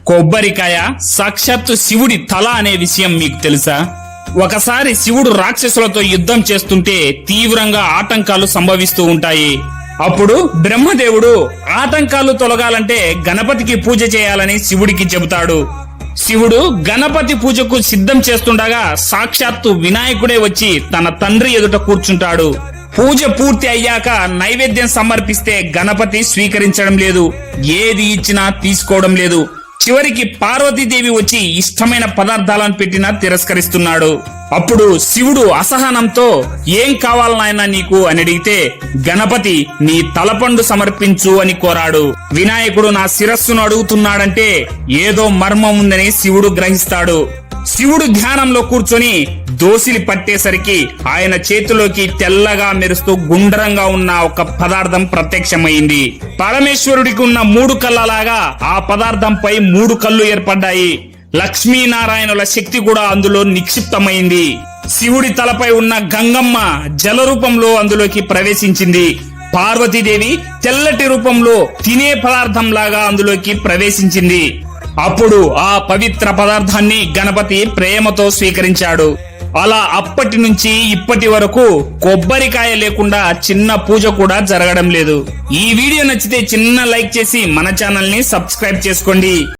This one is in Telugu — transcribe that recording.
కొబ్బరికాయ సాక్షాత్తు శివుడి తల అనే విషయం మీకు తెలుసా? ఒకసారి శివుడు రాక్షసులతో యుద్ధం చేస్తుంటే తీవ్రంగా ఆటంకాలు సంభవిస్తూ ఉంటాయి. అప్పుడు బ్రహ్మదేవుడు ఆటంకాలు తొలగాలంటే గణపతికి పూజ చేయాలని శివుడికి చెబుతాడు. శివుడు గణపతి పూజకు సిద్ధం చేస్తుండగా సాక్షాత్తు వినాయకుడే వచ్చి తన తండ్రి ఎదుట కూర్చుంటాడు. పూజ పూర్తి అయ్యాక నైవేద్యం సమర్పిస్తే గణపతి స్వీకరించడం లేదు, ఏది ఇచ్చినా తీసుకోవడం లేదు. చివరికి పార్వతీదేవి వచ్చి ఇష్టమైన పదార్థాలను పెట్టినా తిరస్కరిస్తున్నాడు. అప్పుడు శివుడు అసహనంతో ఏం కావాలనాయనా నీకు అని అడిగితే గణపతి నీ తలపండు సమర్పించు అని కోరాడు. వినాయకుడు నా శిరస్సును అడుగుతున్నాడంటే ఏదో మర్మం ఉందని శివుడు గ్రహిస్తాడు. శివుడు ధ్యానంలో కూర్చొని దోసిలి పట్టేసరికి ఆయన చేతిలోకి తెల్లగా మెరుస్తూ గుండ్రంగా ఉన్న ఒక పదార్థం ప్రత్యక్షమైంది. పరమేశ్వరుడికి ఉన్న 3 కళ్ళలాగా ఆ పదార్థంపై 3 కళ్ళు ఏర్పడ్డాయి. లక్ష్మీనారాయణుల శక్తి కూడా అందులో నిక్షిప్తమైంది. శివుడి తలపై ఉన్న గంగమ్మ జల రూపంలో అందులోకి ప్రవేశించింది. పార్వతీదేవి తెల్లటి రూపంలో తినే పదార్థంలాగా అందులోకి ప్రవేశించింది. అప్పుడు ఆ పవిత్ర పదార్థాన్ని గణపతి ప్రేమతో స్వీకరించాడు. అలా అప్పటి నుంచి ఇప్పటి వరకు కొబ్బరికాయ లేకుండా చిన్న పూజ కూడా జరగడం లేదు. ఈ వీడియో నచ్చితే చిన్న లైక్ చేసి మన ఛానల్ ని సబ్స్క్రైబ్ చేసుకోండి.